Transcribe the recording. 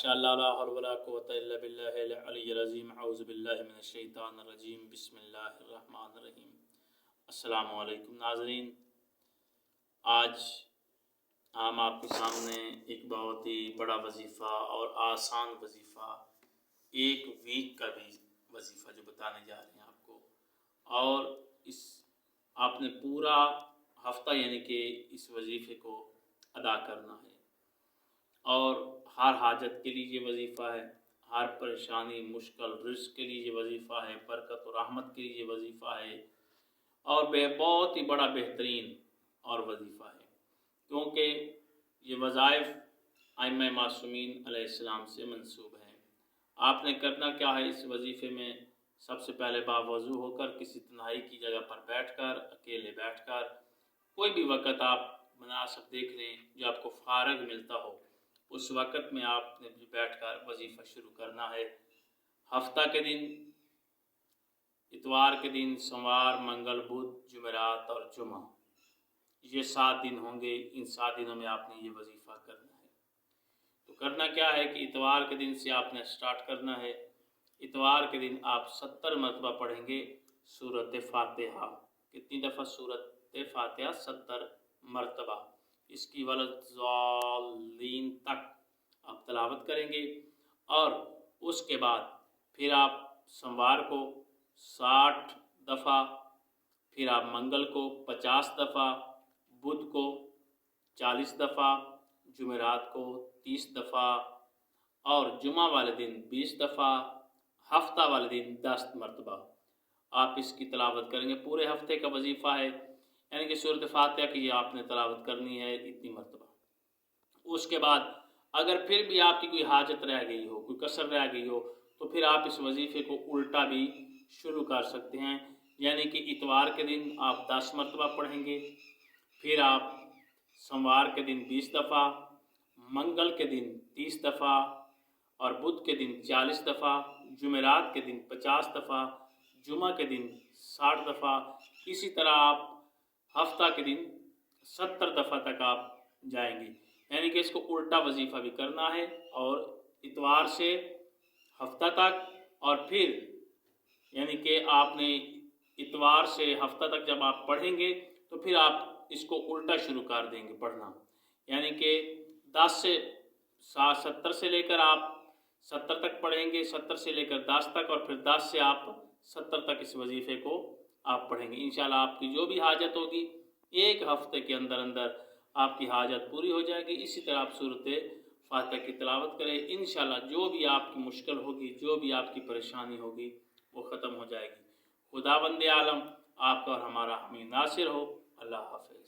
माशाअल्लाह ला हौला वला कुव्वता इल्ला बिल्लाहिल अलिय्यिल अज़ीम। औज़ु बिल्लाहि मिनश शैतानिर रजीम। बिस्मिल्लाहिर रहमानिर रहीम। अस्सलामु अलैकुम नाज़रीन, आज हम आपके सामने एक बहुत ही बड़ा वजीफ़ा और आसान वजीफ़ा, एक वीक का भी वजीफ़ा जो बताने जा रहे हैं आपको। और इस आपने पूरा हफ्ता यानी कि इस वजीफ़े को अदा करना है। और हर हाजत के लिए ये वजीफ़ा है, हर परेशानी मुश्किल रिस्क के लिए ये वजीफ़ा है, बरकत और रहमत के लिए ये वजीफ़ा है। और बहुत ही बड़ा बेहतरीन और वजीफ़ा है, क्योंकि ये वज़ाइफ आइम्मा मासूमीन अलैहिस्सलाम से मंसूब हैं। आपने करना क्या है, इस वजीफ़े में सबसे पहले बावज़ू होकर किसी तन्हाई की जगह पर बैठकर, अकेले बैठकर कोई भी वक़्त आप मुनासिब देख लें जो आपको फ़ारग मिलता हो, उस वक़्त में आपने भी बैठकर वजीफ़ा शुरू करना है। हफ्ता के दिन इतवार के दिन, सोमवार, मंगल, बुध, जुमेरात और जुमा, ये 7 दिन होंगे। इन 7 दिनों में आपने ये वजीफ़ा करना है। तो करना क्या है कि इतवार के दिन से आपने स्टार्ट करना है। इतवार के दिन आप 70 मरतबा पढ़ेंगे सूरत फ़ातिहा। कितनी दफ़ा सूरत फ़ातिहा? 70 मरतबा। इसकी वलज़ालीन तक आप तलावत करेंगे। और उसके बाद फिर आप सोमवार को 60 दफ़ा, फिर आप मंगल को 50 दफ़ा, बुध को 40 दफ़ा, जुमेरात को 30 दफ़ा और जुमा वाले दिन 20 दफ़ा, हफ्ता वाले दिन 10 मरतबा आप इसकी तलावत करेंगे। पूरे हफ्ते का वजीफ़ा है, यानी कि सूरत फ़ातिहा की आपने तलावत करनी है इतनी मरतबा। उसके बाद अगर फिर भी आपकी कोई हाजत रह गई हो, कोई कसर रह गई हो, तो फिर आप इस वजीफ़े को उल्टा भी शुरू कर सकते हैं। यानी कि इतवार के दिन आप 10 मरतबा पढ़ेंगे, फिर आप सोमवार के दिन 20 दफ़ा, मंगल के दिन 30 दफ़ा और बुध के दिन 40 दफ़ा, जुमेरात के दिन 50 दफ़ा, जुमा के दिन 60 दफ़ा। इसी तरह आप हफ्ता के दिन 70 दफ़ा तक आप जाएंगे। यानी कि इसको उल्टा वजीफ़ा भी करना है। और इतवार से हफ्ता तक, और फिर यानी कि आपने इतवार से हफ्ता तक जब आप पढ़ेंगे तो फिर आप इसको उल्टा शुरू कर देंगे पढ़ना। यानी कि 10 से 70 से लेकर आप 70 तक पढ़ेंगे, 70 से लेकर 10 तक, और फिर 10 से आप 70 तक इस वजीफ़े को आप पढ़ेंगे। इंशाल्लाह आपकी जो भी हाजत होगी एक हफ्ते के अंदर अंदर आपकी हाजत पूरी हो जाएगी। इसी तरह आप सूरत फ़ातिहा की तिलावत करें। इंशाल्लाह जो भी आपकी मुश्किल होगी, जो भी आपकी परेशानी होगी, वो ख़त्म हो जाएगी। खुदावंद आलम आपका और हमारा हमी नासिर हो। अल्लाह हाफ़िज़।